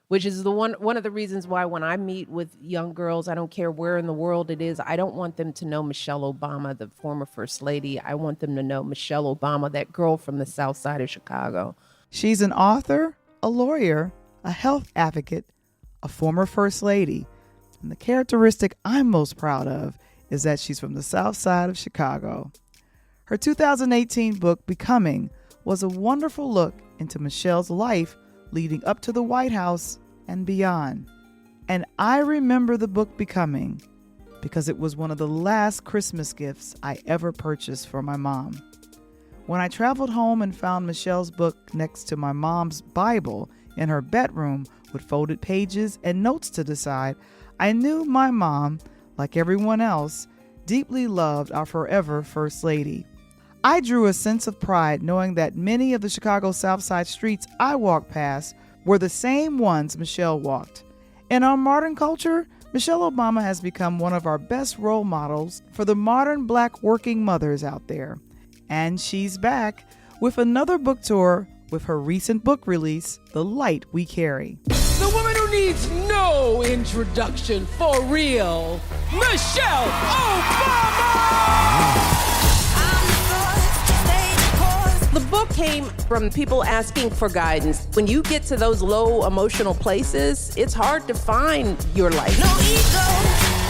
which is one of the reasons why when I meet with young girls, I don't care where in the world it is, I don't want them to know Michelle Obama, the former First Lady. I want them to know Michelle Obama, that girl from the South Side of Chicago. She's an author, a lawyer, a health advocate, a former First Lady. And the characteristic I'm most proud of is that she's from the South Side of Chicago. Her 2018 book, Becoming, was a wonderful look into Michelle's life leading up to the White House and beyond. And I remember the book Becoming because it was one of the last Christmas gifts I ever purchased for my mom. When I traveled home and found Michelle's book next to my mom's Bible in her bedroom with folded pages and notes to the side, I knew my mom, like everyone else, deeply loved our forever First Lady. I drew a sense of pride knowing that many of the Chicago South Side streets I walked past were the same ones Michelle walked. In our modern culture, Michelle Obama has become one of our best role models for the modern Black working mothers out there. And she's back with another book tour with her recent book release, The Light We Carry. The woman who needs no introduction, for real, Michelle Obama! The book came from people asking for guidance. When you get to those low emotional places, it's hard to find your life. No ego,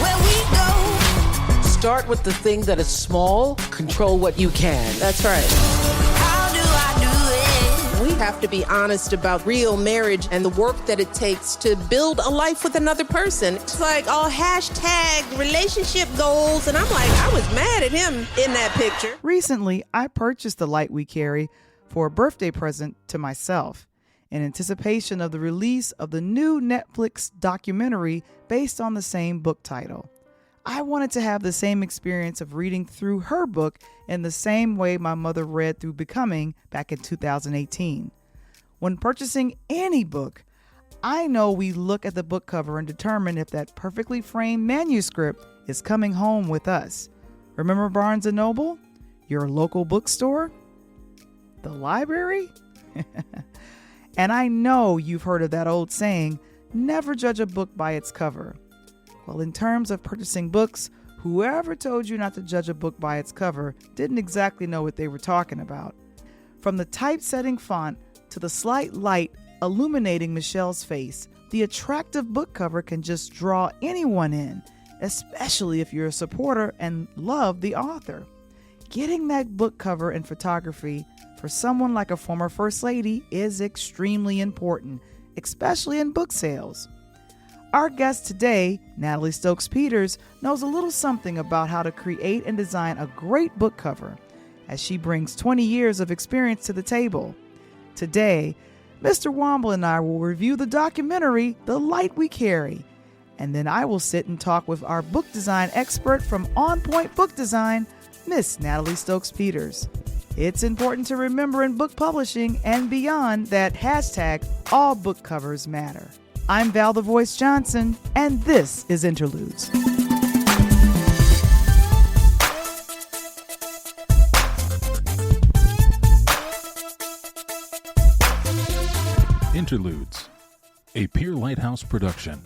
where we go. Start with the thing that is small, control what you can. That's right. How do I do it? We have to be honest about real marriage and the work that it takes to build a life with another person. It's like all hashtag relationship goals, and I'm like, I was mad at him in that picture. Recently, I purchased The Light We Carry for a birthday present to myself in anticipation of the release of the new Netflix documentary based on the same book title. I wanted to have the same experience of reading through her book in the same way my mother read through Becoming back in 2018. When purchasing any book, I know we look at the book cover and determine if that perfectly framed manuscript is coming home with us. Remember Barnes & Noble? Your local bookstore? The library? And I know you've heard of that old saying, never judge a book by its cover. Well, in terms of purchasing books, whoever told you not to judge a book by its cover didn't exactly know what they were talking about. From the typesetting font to the slight light illuminating Michelle's face, the attractive book cover can just draw anyone in, especially if you're a supporter and love the author. Getting that book cover and photography for someone like a former First Lady is extremely important, especially in book sales. Our guest today, Natalie Stokes-Peters, knows a little something about how to create and design a great book cover, as she brings 20 years of experience to the table. Today, Mr. Wamble and I will review the documentary, The Light We Carry, and then I will sit and talk with our book design expert from On Point Book Design, Miss Natalie Stokes-Peters. It's important to remember in book publishing and beyond that hashtag all book covers matter. I'm Val the Voice Johnson, and this is Interludes. Interludes, a Peer Lighthouse production.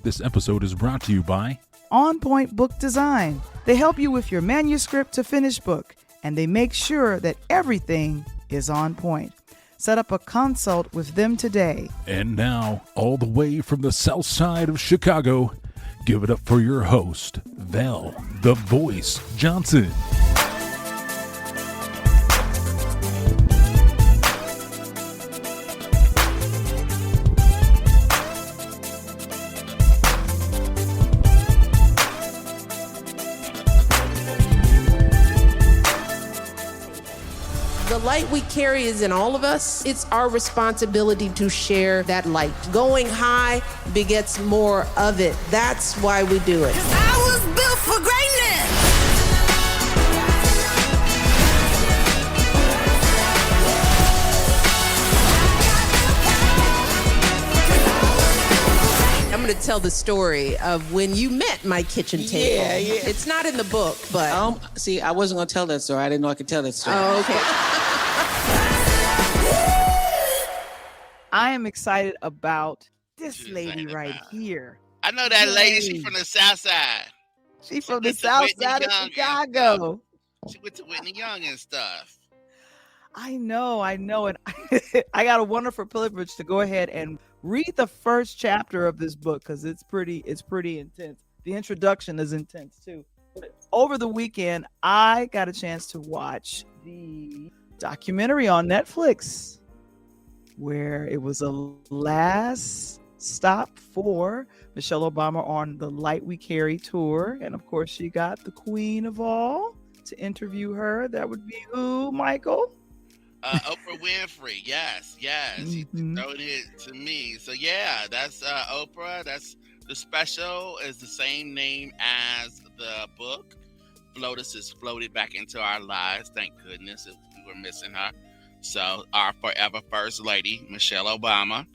This episode is brought to you by On Point Book Design. They help you with your manuscript to finished book, and they make sure that everything is on point. Set up a consult with them today. And now, all the way from the south side of Chicago, give it up for your host, Val the Voice Johnson. The light we carry is in all of us. It's our responsibility to share that light. Going high begets more of it. That's why we do it. 'Cause I was built for greatness. I'm going to tell the story of when you met my kitchen table. Yeah. It's not in the book, but... See, I wasn't gonna tell that story. I didn't know I could tell that story. Oh, okay. I am excited about this She was lady saying right about. here. I know that lady. She Yay. from the South Side. She from the went to south Whitney side of Young and Chicago. She went to Whitney Young and stuff. I know. And I got a wonderful privilege to go ahead and read the first chapter of this book because it's pretty intense. The introduction is intense too. But over the weekend, I got a chance to watch the documentary on Netflix where it was a last stop for Michelle Obama on the Light We Carry tour. And of course, she got the queen of all to interview her. That would be who, Michael? Oprah Winfrey. Yes. He Mhm. thrown it to me. So yeah, that's Oprah. That's the special is the same name as the book. Flotus has floated back into our lives. Thank goodness if we were missing her. So our forever first lady, Michelle Obama.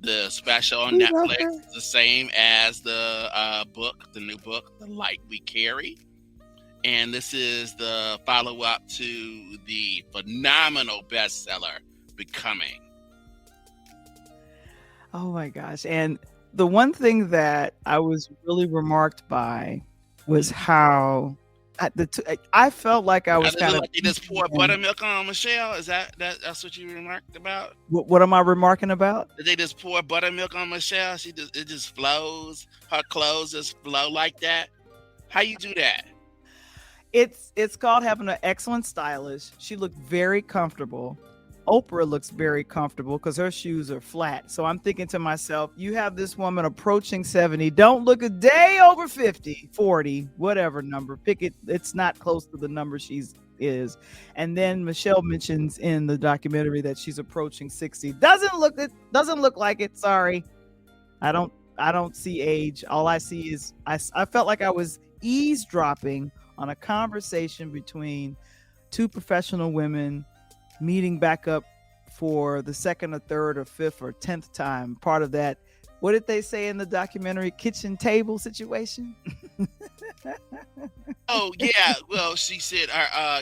The special on We love Netflix her. is the same as the book, the new book, The Light We Carry. And this is the follow-up to the phenomenal bestseller, Becoming. Oh my gosh. And the one thing that I was really remarked by was how I felt like I was Does it kind look of like you just pour buttermilk on Michelle? Is that's what you remarked about? what am I remarking about? Did they just pour buttermilk on Michelle? It just flows. Her clothes just flow like that. How you do that? It's called having an excellent stylist. She looked very comfortable. Oprah looks very comfortable because her shoes are flat. So I'm thinking to myself, you have this woman approaching 70. Don't look a day over 50, 40, whatever number. Pick it. It's not close to the number she's is. And then Michelle mentions in the documentary that she's approaching 60. Doesn't look like it. Sorry. I don't see age. All I see is I felt like I was eavesdropping on a conversation between two professional women meeting back up for the second or third or fifth or 10th time. Part of that, what did they say in the documentary? Kitchen table situation? Oh yeah, well she said her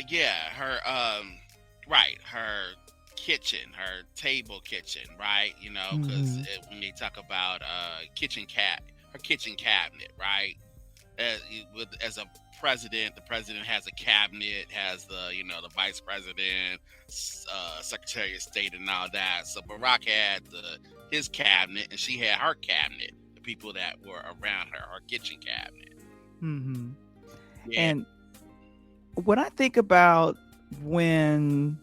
kitchen, her table kitchen, right? You know, because when they talk about her kitchen cabinet, right? As a president, the president has a cabinet, has the vice president, secretary of state, and all that. So Barack had his cabinet, and she had her cabinet, the people that were around her kitchen cabinet. Mm-hmm. Yeah. And when I think about when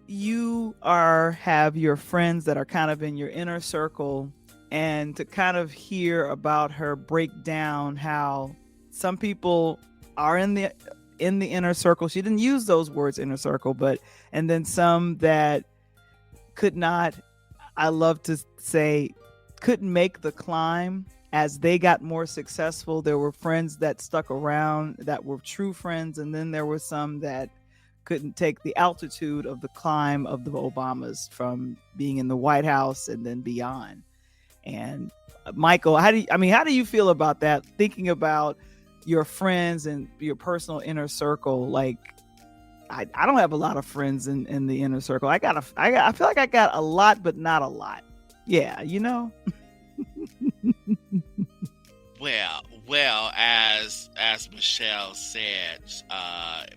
you have your friends that are kind of in your inner circle, and to kind of hear about her break down how some people are in the inner circle. She didn't use those words, inner circle, and then some that could not, I love to say, couldn't make the climb as they got more successful. There were friends that stuck around that were true friends. And then there were some that couldn't take the altitude of the climb of the Obamas from being in the White House and then beyond. And Michael, how do you feel about that? Thinking about your friends and your personal inner circle. Like, I don't have a lot of friends in the inner circle. I feel like I got a lot, but not a lot. Yeah, Well, as Michelle said,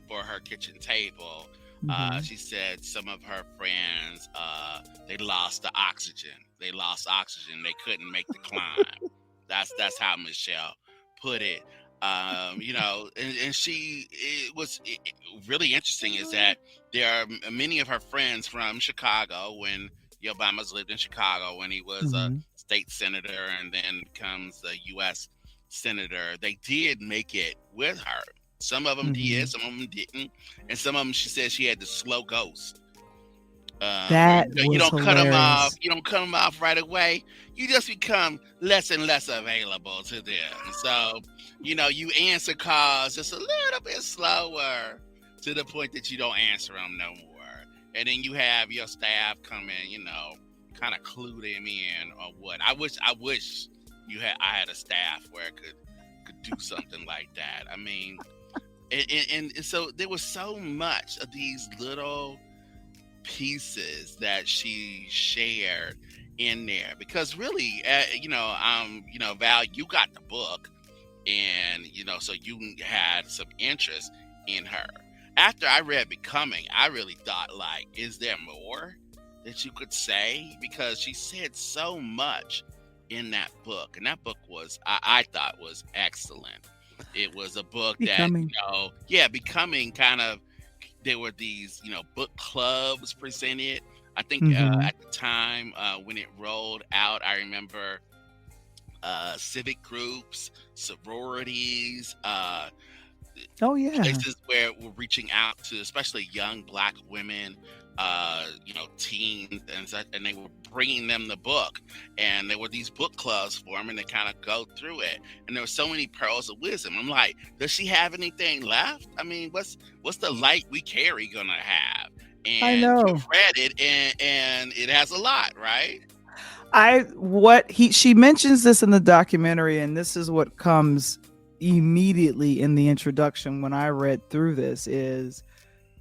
for her kitchen table, she said some of her friends, they lost the oxygen. They lost oxygen. They couldn't make the climb. That's how Michelle put it. And was really interesting is that there are many of her friends from Chicago when the Obamas lived in Chicago when he was a state senator and then becomes a U.S. senator. They did make it with her. Some of them did, some of them didn't, and some of them she said she had to slow ghost. You don't cut them off. You don't cut them off right away. You just become less and less available to them. So, you answer calls just a little bit slower to the point that you don't answer them no more. And then you have your staff come in, kind of clue them in or what. I wish I had a staff where I could do something like that. I mean, and so there was so much of these little pieces that she shared, in there, because really, Val, you got the book, and so you had some interest in her. After I read Becoming, I really thought, like, is there more that you could say? Because she said so much in that book, and that book was, I thought, was excellent. It was a book Becoming. that, Becoming, kind of, there were these, book clubs presented. I think at the time when it rolled out, I remember civic groups, sororities, places where we're reaching out to, especially young Black women, teens, and they were bringing them the book, and there were these book clubs for them, and they kind of go through it, and there were so many pearls of wisdom. I'm like, does she have anything left? I mean, what's the light we carry gonna have? And I know. You've read it, and it has a lot, right? She mentions this in the documentary, and this is what comes immediately in the introduction when I read through this, is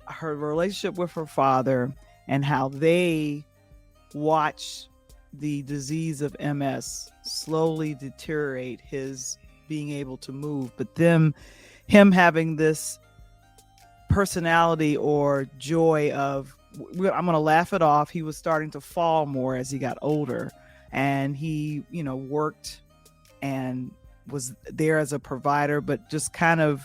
her relationship with her father and how they watch the disease of MS slowly deteriorate his being able to move, but him having this personality or joy of, I'm going to laugh it off. He was starting to fall more as he got older, and he, worked and was there as a provider, but just kind of,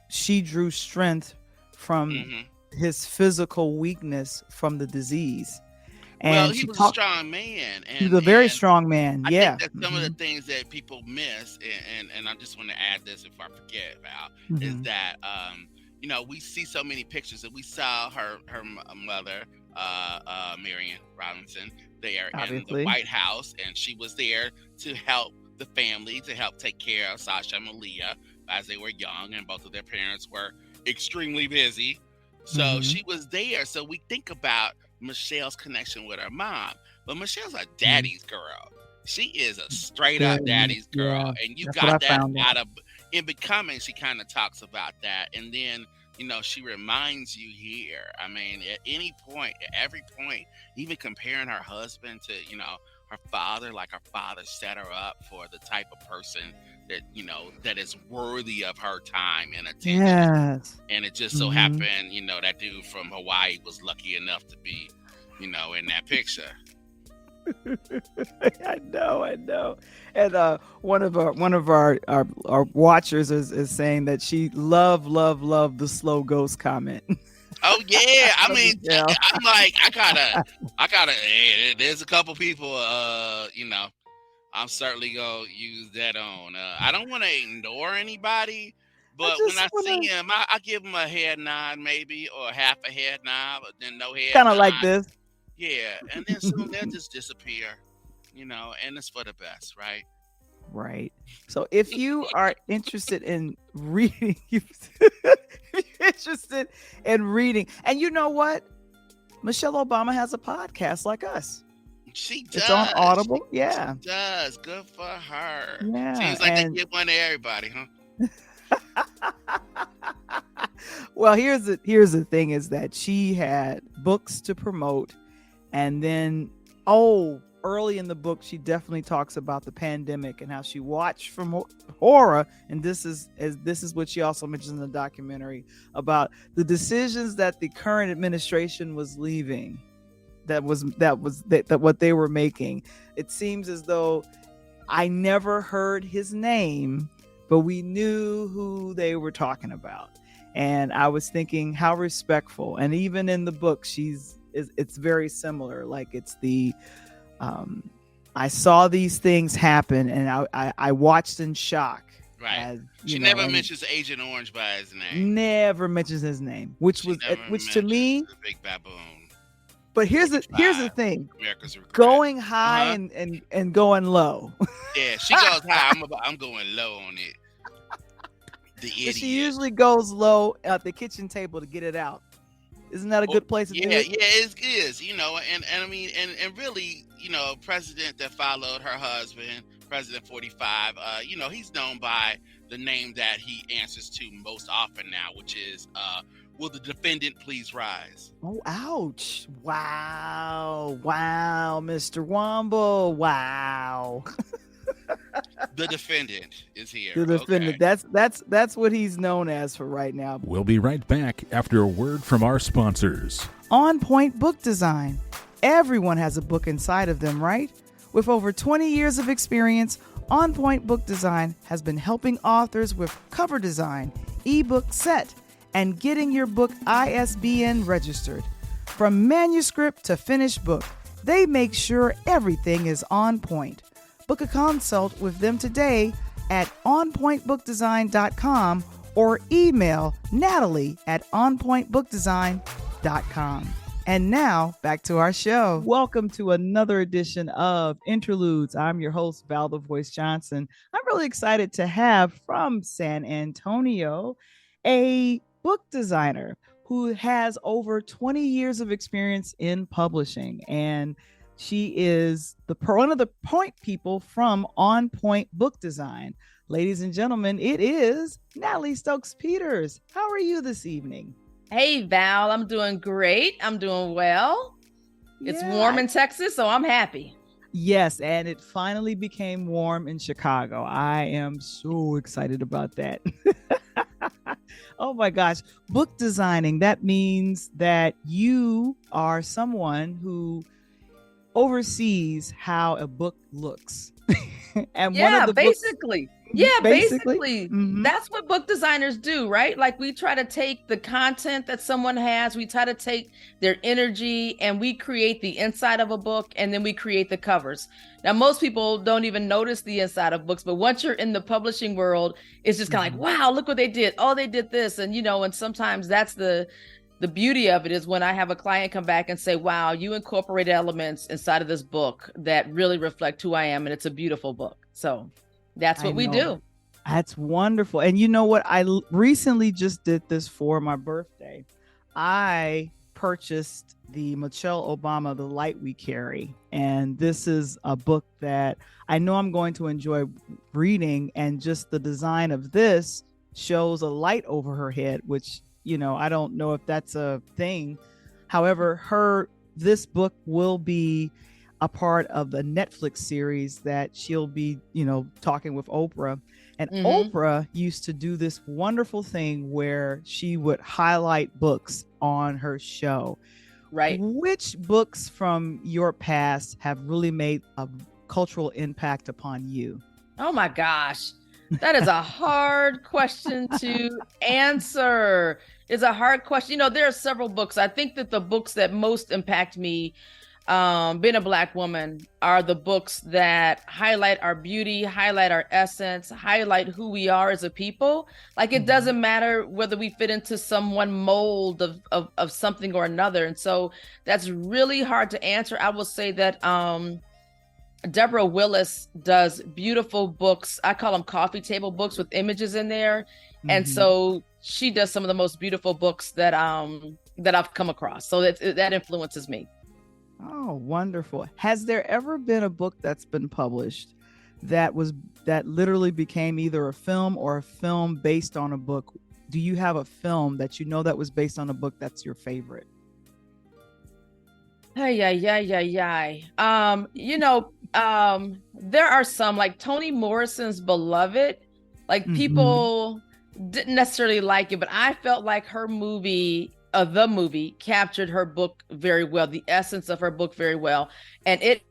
she drew strength from his physical weakness from the disease. And he was a strong man. He was a very strong man. I think that some of the things that people miss, and I just want to add this before I forget about, is that, we see so many pictures, and we saw her mother, Marion Robinson, there in the White House, and she was there to help the family, to help take care of Sasha and Malia as they were young, and both of their parents were extremely busy. So she was there. So we think about Michelle's connection with her mom, but Michelle's a daddy's girl. She is a straight up daddy's girl, and you got that out of in Becoming. She kind of talks about that, and then she reminds you here. I mean, at any point, at every point, even comparing her husband to her father, like her father set her up for the type of person that that is worthy of her time and attention. Yes. And it just so happened, that dude from Hawaii was lucky enough to be, in that picture. I know. And one of our watchers is saying that she loved the slow ghost comment. Oh yeah, I mean, I'm like, I gotta. There's a couple people, I'm certainly gonna use that on. I don't want to ignore anybody, but when I see him, I give him a head nod, maybe, or half a head nod, but then no head. Kind of like this. Yeah, and then soon they'll just disappear, and it's for the best, right? Right. So if you are interested in reading, and you know what? Michelle Obama has a podcast like us. She does. It's on Audible. Yeah. She does. Good for her. Yeah. Seems like they give one to everybody, huh? Well, here's the thing, is that she had books to promote, and then early in the book, she definitely talks about the pandemic and how she watched from horror. And this is what she also mentions in the documentary about the decisions that the current administration was leaving. That what they were making. It seems as though I never heard his name, but we knew who they were talking about. And I was thinking how respectful. And even in the book, it's very similar. Like, it's the I saw these things happen, and I watched in shock. Right. She never mentions Agent Orange by his name. Never mentions his name, which to me, the Big Baboon. But here's the thing: going high and going low. Yeah, she goes high. I'm going low on it. The idiot. She usually goes low at the kitchen table to get it out. Isn't that a good place to do it? Yeah, it is. And I mean, and really, president that followed her husband, President 45. He's known by the name that he answers to most often now, which is Will the defendant please rise? Oh, ouch. Wow. Wow, Mr. Wamble. Wow. The defendant is here. The defendant. Okay. That's what he's known as for right now. We'll be right back after a word from our sponsors. On Point Book Design. Everyone has a book inside of them, right? With over 20 years of experience, On Point Book Design has been helping authors with cover design, ebook set, and getting your book ISBN registered. From manuscript to finished book, they make sure everything is on point. Book a consult with them today at onpointbookdesign.com or email Natalie at onpointbookdesign.com. And now, back to our show. Welcome to another edition of Interludes. I'm your host, Val the Voice Johnson. I'm really excited to have from San Antonio a book designer who has over 20 years of experience in publishing. And she is one of the point people from On Point Book Design. Ladies and gentlemen, it is Natalie Stokes-Peters. How are you this evening? Hey, Val, I'm doing great. I'm doing well. It's warm in Texas, so I'm happy. Yes, and it finally became warm in Chicago. I am so excited about that. Oh my gosh. Book designing, that means that you are someone who oversees how a book looks. And basically. Mm-hmm. That's what book designers do, right? Like we try to take the content that someone has, we try to take their energy, and we create the inside of a book, and then we create the covers. Now, most people don't even notice the inside of books, but once you're in the publishing world, it's just kind of like, wow, look what they did. Oh, they did this. And, and sometimes that's the beauty of it, is when I have a client come back and say, wow, you incorporated elements inside of this book that really reflect who I am. And it's a beautiful book. So that's what we do. That's wonderful. And you know what? I recently just did this for my birthday. I purchased the Michelle Obama, The Light We Carry. And this is a book that I know I'm going to enjoy reading. And just the design of this shows a light over her head, which, I don't know if that's a thing. However, this book will be a part of the Netflix series that she'll be, talking with Oprah. And Oprah used to do this wonderful thing where she would highlight books on her show. Right. Which books from your past have really made a cultural impact upon you? Oh my gosh. That is a hard question to answer. It's a hard question. There are several books. I think that the books that most impact me, being a Black woman, are the books that highlight our beauty, highlight our essence, highlight who we are as a people. Like, it doesn't matter whether we fit into some one mold of something or another. And so that's really hard to answer. I will say that Deborah Willis does beautiful books. I call them coffee table books with images in there. And so she does some of the most beautiful books that I've come across. So that influences me. Oh, wonderful. Has there ever been a book that's been published that literally became either a film or a film based on a book? Do you have a film that that was based on a book that's your favorite? There are some, like Toni Morrison's Beloved. Like, people didn't necessarily like it, but I felt like the movie captured her book very well, the essence of her book very well. And it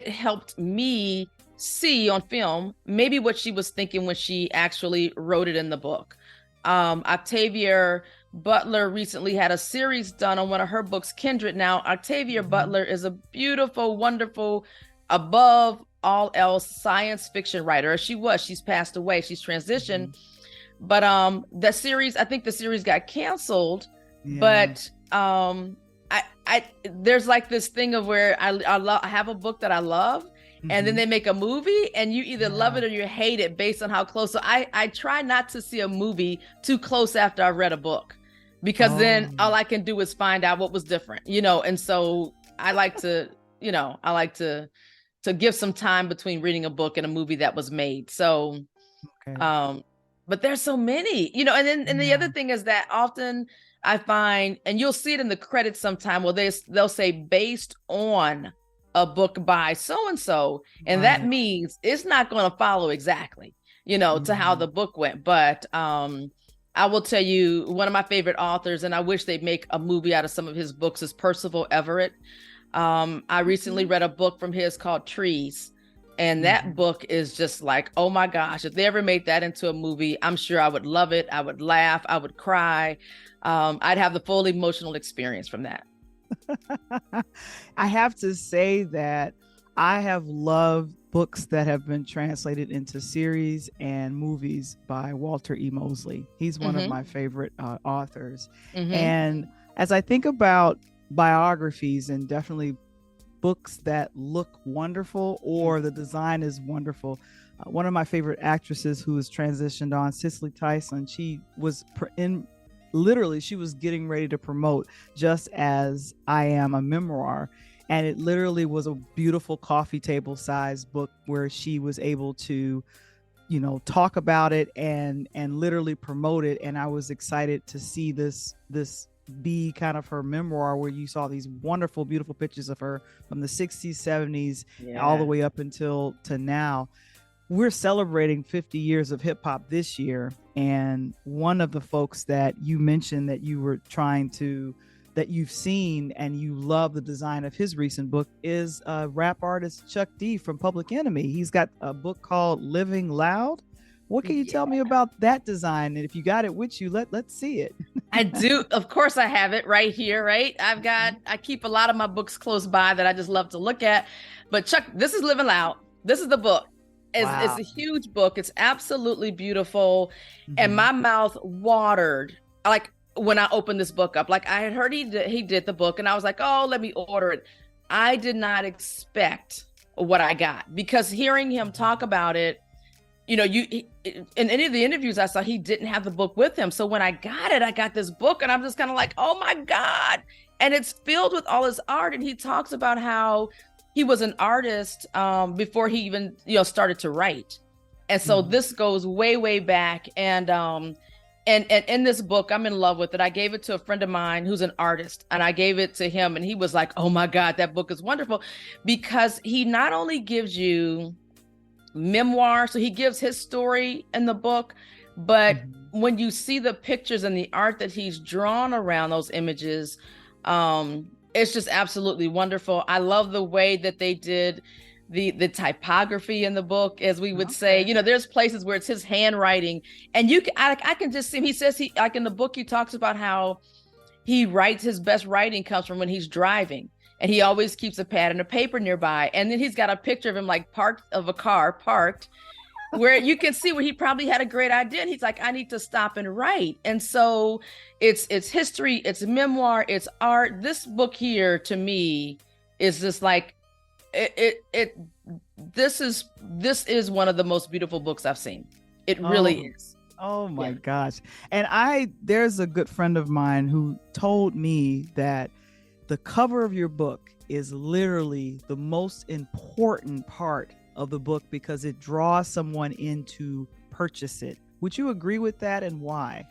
helped me see on film maybe what she was thinking when she actually wrote it in the book. Octavia Butler recently had a series done on one of her books, Kindred. Now, Octavia Butler is a beautiful, wonderful, above all else, science fiction writer. She's passed away. She's transitioned. But I think the series got canceled. Yeah. But there's like this thing of where I have a book that I love, and then they make a movie, and you either love it or you hate it based on how close. So I try not to see a movie too close after I've read a book, because then all I can do is find out what was different, and so I like to give some time between reading a book and a movie that was made. So but there's so many, and the other thing is that often I find, and you'll see it in the credits sometime, well, they'll say based on a book by so-and-so, and that means it's not going to follow exactly, to how the book went. But I will tell you, one of my favorite authors, and I wish they'd make a movie out of some of his books, is Percival Everett. I recently read a book from his called Trees. And that book is just like, oh my gosh, if they ever made that into a movie, I'm sure I would love it. I would laugh. I would cry. I'd have the full emotional experience from that. I have to say that I have loved books that have been translated into series and movies by Walter E. Mosley. He's one of my favorite authors. And as I think about biographies and definitely books that look wonderful or the design is wonderful, one of my favorite actresses who has transitioned on, Cicely Tyson, she was she was getting ready to promote Just As I Am, a memoir. And it literally was a beautiful coffee table size book where she was able to, talk about it and literally promote it. And I was excited to see this be kind of her memoir, where you saw these wonderful, beautiful pictures of her from the 60s, 70s, all the way up until now. We're celebrating 50 years of hip hop this year. And one of the folks that you mentioned that you were that you've seen and you love the design of his recent book is rap artist Chuck D from Public Enemy. He's got a book called Living Loud. What can you tell me about that design? And if you got it with you, let's see it. I do. Of course I have it right here, right? I keep a lot of my books close by that I just love to look at. But Chuck, this is Living Loud. This is the book. It's a huge book. It's absolutely beautiful. And my mouth watered. Like, when I opened this book up, like I had heard he did the book, and I was like, oh, let me order it. I did not expect what I got, because hearing him talk about it, in any of the interviews I saw, he didn't have the book with him. So when I got this book, and I'm just kind of like, oh my God. And it's filled with all his art. And he talks about how he was an artist before he even, started to write. And so this goes way, way back. And in this book, I'm in love with it. I gave it to a friend of mine who's an artist, and I gave it to him, and he was like, oh my God, that book is wonderful, because he not only gives you memoir, so he gives his story in the book, but when you see the pictures and the art that he's drawn around those images, it's just absolutely wonderful. I love the way that they did the typography in the book, as we would say. There's places where it's his handwriting, and I can just see him. He says like in the book, he talks about how he writes, his best writing comes from when he's driving, and he always keeps a pad and a paper nearby. And then he's got a picture of him like parked, where you can see where he probably had a great idea. And he's like, I need to stop and write. And so it's history, it's memoir, it's art. This book here to me is just like, this is one of the most beautiful books I've seen. It really is. Oh my gosh. And there's a good friend of mine who told me that the cover of your book is literally the most important part of the book, because it draws someone in to purchase it. Would you agree with that, and why?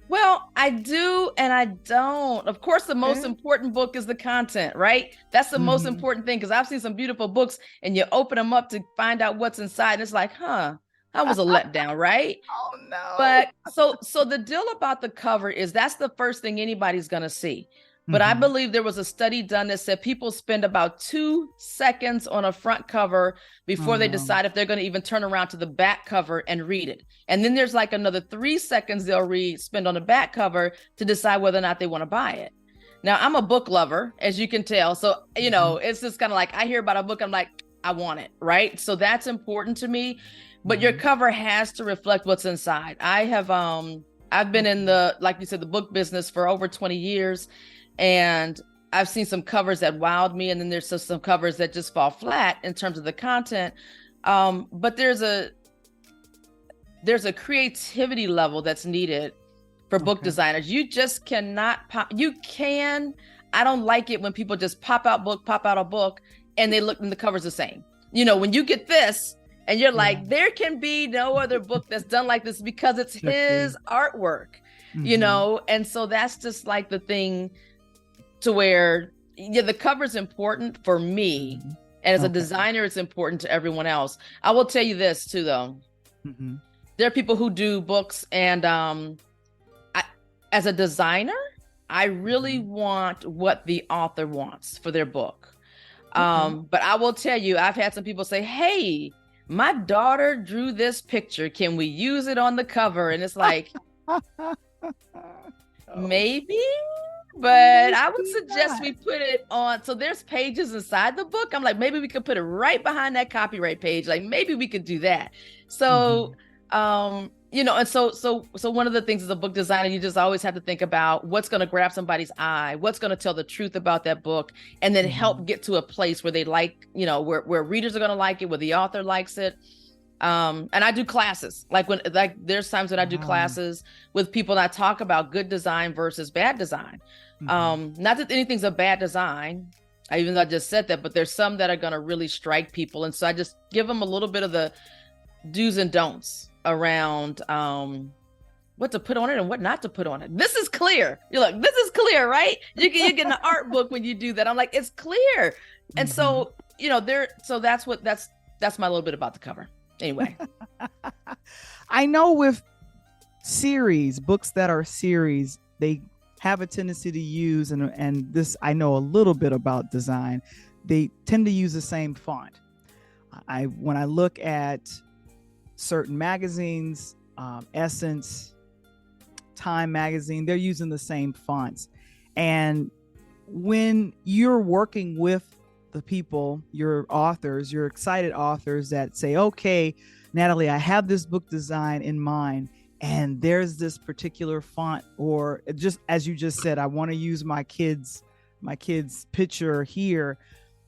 Well, I do and I don't. Of course, the most important book is the content, right? That's the most important thing, because I've seen some beautiful books and you open them up to find out what's inside, and it's like, that was a letdown, right? Oh no. But so the deal about the cover is that's the first thing anybody's going to see. But I believe there was a study done that said people spend about 2 seconds on a front cover before they decide if they're going to even turn around to the back cover and read it. And then there's like another 3 seconds they'll spend on the back cover to decide whether or not they want to buy it. Now, I'm a book lover, as you can tell. So, it's just kind of like, I hear about a book, I'm like, I want it, right? So that's important to me. But your cover has to reflect what's inside. I've been in like you said, the book business for over 20 years. And I've seen some covers that wowed me, and then there's some covers that just fall flat in terms of the content. But there's a creativity level that's needed for book designers. You just cannot I don't like it when people just pop out a book, and they look and the cover's the same. When you get this, And you're like, there can be no other book that's done like this because it's his artwork, you know? And so that's just like the thing to where, the cover's important for me. And as a designer, it's important to everyone else. I will tell you this too, though. There are people who do books, and as a designer, I really want what the author wants for their book. But I will tell you, I've had some people say, hey, my daughter drew this picture. Can we use it on the cover? And it's like, maybe, but I would suggest we put it on. So there's pages inside the book. I'm like, maybe we could put it right behind that copyright page. Like maybe we could do that. So, you know, and so one of the things as a book designer, you just always have to think about what's going to grab somebody's eye, what's going to tell the truth about that book, and then help get to a place where they like, you know, where readers are going to like it, where the author likes it. And I do classes, like there's times that I do classes with people that talk about good design versus bad design. Not that anything's a bad design, even though I just said that, but there's some that are going to really strike people. And so I just give them a little bit of the do's and don'ts around what to put on it and what not to put on it. This is clear. You're like, this is clear, right? You get an art book when you do that. I'm like, it's clear. And so, you know, that's my little bit about the cover. Anyway. I know with books that are series, they have a tendency to use, and this, I know a little bit about design, they tend to use the same font. When I look at certain magazines, Essence, Time magazine, they're using the same fonts. And when you're working with the people, your authors, your excited authors that say, okay, Natalie, I have this book design in mind, and there's this particular font, or just as you just said, I want to use my kid's picture here.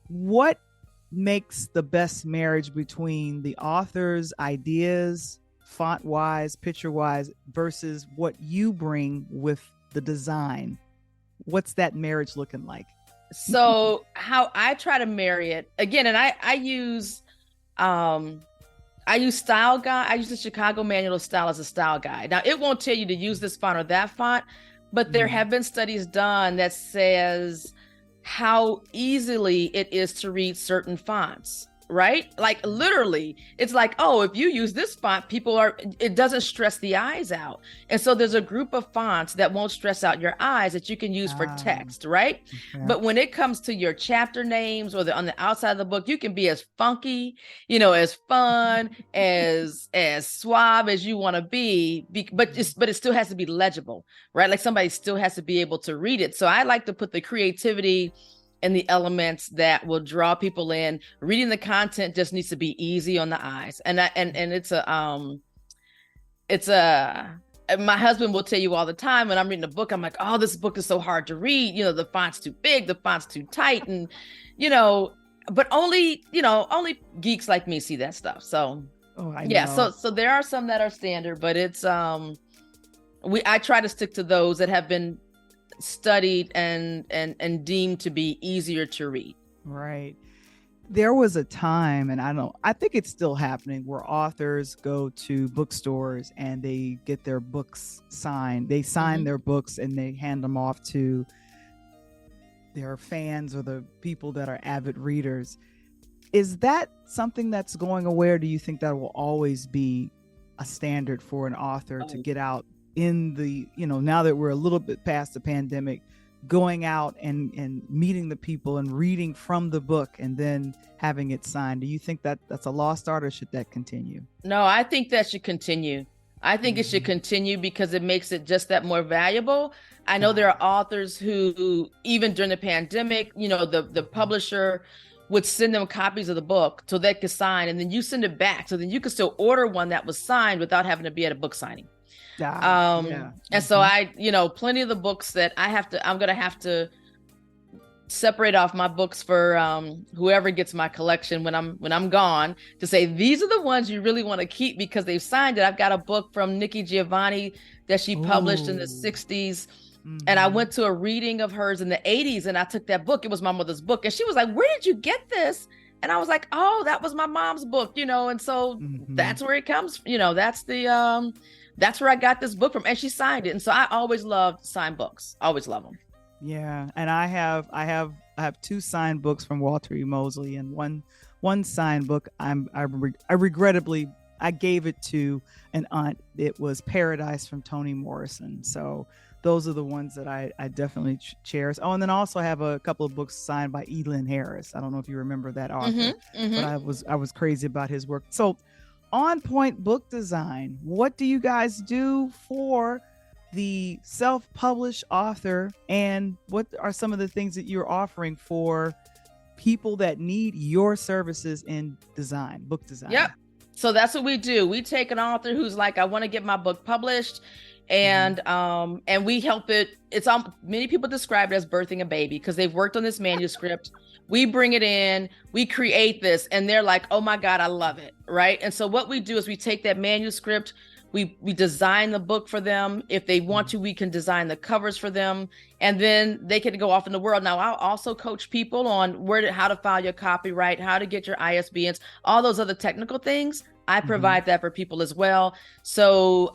What makes the best marriage between the author's ideas, font wise, picture wise, versus what you bring with the design? What's that marriage looking like? So how I try to marry it again, and I use style guide. I use the Chicago Manual of Style as a style guide. Now it won't tell you to use this font or that font, but there have been studies done that says how easily it is to read certain fonts, right? Like literally, it's like, oh, if you use this font, it doesn't stress the eyes out. And so there's a group of fonts that won't stress out your eyes that you can use for text, right? Okay. But when it comes to your chapter names or on the outside of the book, you can be as funky, you know, as fun, as suave as you want to be, but it still has to be legible, right? Like somebody still has to be able to read it. So I like to put the creativity and the elements that will draw people in. Reading the content just needs to be easy on the eyes. And my husband will tell you all the time when I'm reading a book, I'm like, oh, this book is so hard to read. You know, the font's too big, the font's too tight. And, you know, but only geeks like me see that stuff. So, so there are some that are standard, but it's, I try to stick to those that have been studied and deemed to be easier to read. Right. There was a time, and I think it's still happening, where authors go to bookstores and they get their books signed. They sign their books and they hand them off to their fans or the people that are avid readers. Is that something that's going away, or do you think that will always be a standard for an author to get out in the, you know, now that we're a little bit past the pandemic, going out and meeting the people and reading from the book and then having it signed? Do you think that that's a lost art, or should that continue? No, I think that should continue. I think it should continue because it makes it just that more valuable. I know there are authors who, even during the pandemic, you know, the publisher would send them copies of the book so they could sign, and then you send it back. So then you could still order one that was signed without having to be at a book signing. And so I, you know, plenty of the books that I'm going to have to separate off my books for whoever gets my collection when I'm gone, to say, these are the ones you really want to keep because they've signed it. I've got a book from Nikki Giovanni that she published in the 60s. And I went to a reading of hers in the 80s, and I took that book. It was my mother's book. And she was like, where did you get this? And I was like, oh, that was my mom's book, and so that's where it comes, that's where I got this book from, and she signed it. And so I always loved signed books, always love them. Yeah. And I have 2 signed books from Walter E. Mosley, and one signed book. I regrettably, I gave it to an aunt. It was Paradise from Toni Morrison. So those are the ones that I definitely cherish. Oh, and then also I have a couple of books signed by Elin Harris. I don't know if you remember that author, but I was crazy about his work. So On Point Book Design, what do you guys do for the self-published author, and what are some of the things that you're offering for people that need your services in design, book design? Yep. So that's what we do. We take an author who's like, I want to get my book published, and we help it. It's many people describe it as birthing a baby because they've worked on this manuscript. We bring it in, we create this, and they're like, oh my God, I love it. Right. And so what we do is we take that manuscript, we design the book for them. If they want to, we can design the covers for them, and then they can go off in the world. Now, I'll also coach people on how to file your copyright, how to get your ISBNs, all those other technical things. I provide that for people as well. So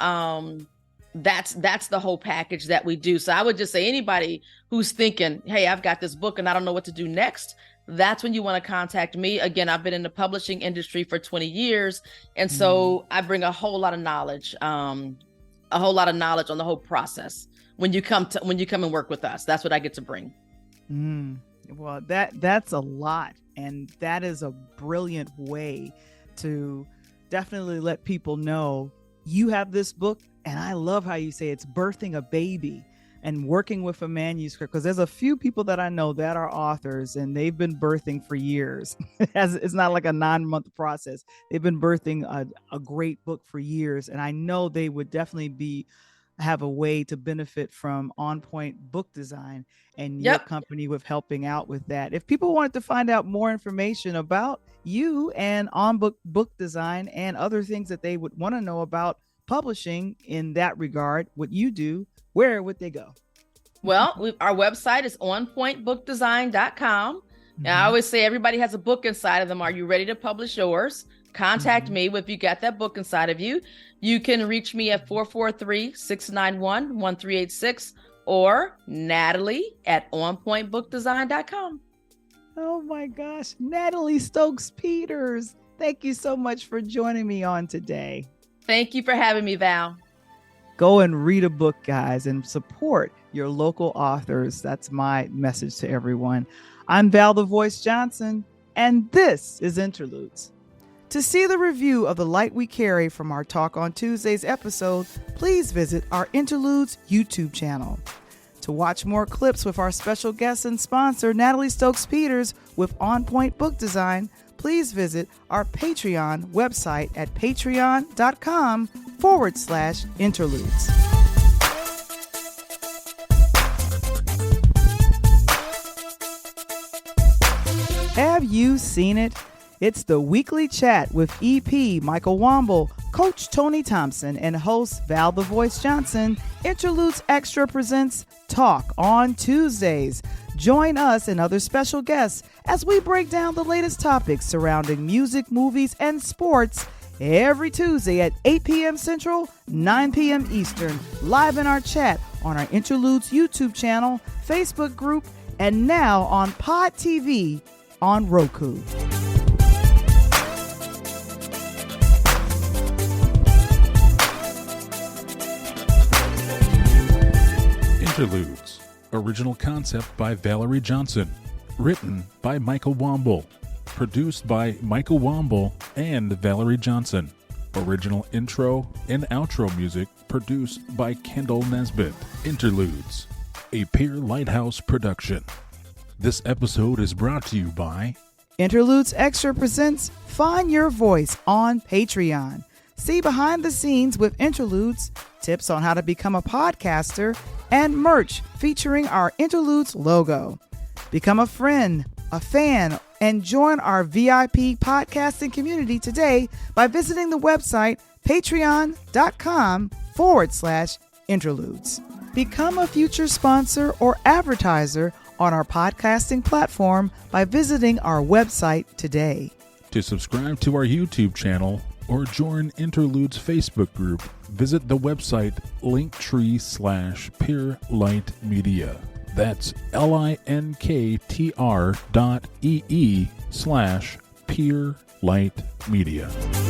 that's the whole package that we do. So I would just say anybody who's thinking, hey, I've got this book and I don't know what to do next, that's when you want to contact me. Again, I've been in the publishing industry for 20 years. And so I bring a whole lot of knowledge, on the whole process. When you come and work with us, that's what I get to bring. Well, that's a lot. And that is a brilliant way to definitely let people know you have this book. And I love how you say it's birthing a baby and working with a manuscript, because there's a few people that I know that are authors and they've been birthing for years. It's not like a 9-month process. They've been birthing a great book for years. And I know they would definitely have a way to benefit from On Point Book Design and your company with helping out with that. If people wanted to find out more information about you and On Book Design and other things that they would want to know about publishing in that regard, what you do, where would they go? Well, our website is onpointbookdesign.com. Now, I always say everybody has a book inside of them. Are you ready to publish yours? Contact me if you got that book inside of you. You can reach me at 443-691-1386 or Natalie at onpointbookdesign.com. Oh my gosh, Natalie Stokes-Peters. Thank you so much for joining me on today. Thank you for having me, Val. Go and read a book, guys, and support your local authors. That's my message to everyone. I'm Val the Voice Johnson, and this is Interludes. To see the review of The Light We Carry from our Talk on Tuesdays episode, please visit our Interludes YouTube channel. To watch more clips with our special guest and sponsor, Natalie Stokes-Peters with On Point Book Design, please visit our Patreon website at patreon.com/interludes. Have you seen it? It's the weekly chat with EP Michael Wamble, Coach Tony Thompson, and host Val the Voice Johnson. Interludes Extra presents Talk on Tuesdays. Join us and other special guests as we break down the latest topics surrounding music, movies, and sports every Tuesday at 8 p.m. Central, 9 p.m. Eastern, live in our chat on our Interludes YouTube channel, Facebook group, and now on Pod TV on Roku. Interludes. Original concept by Valerie Johnson. Written by Michael Wamble. Produced by Michael Wamble and Valerie Johnson. Original intro and outro music produced by Kendall Nesbitt. Interludes. A Peer Lighthouse production. This episode is brought to you by Interludes Extra presents Find Your Voice on Patreon. See behind the scenes with Interludes, tips on how to become a podcaster, and merch featuring our Interludes logo. Become a friend, a fan, and join our VIP podcasting community today by visiting the website patreon.com/interludes. Become a future sponsor or advertiser on our podcasting platform by visiting our website today. To subscribe to our YouTube channel or join Interludes Facebook group, visit the website linktree/peerlightmedia. That's linktr.ee/peerlightmedia.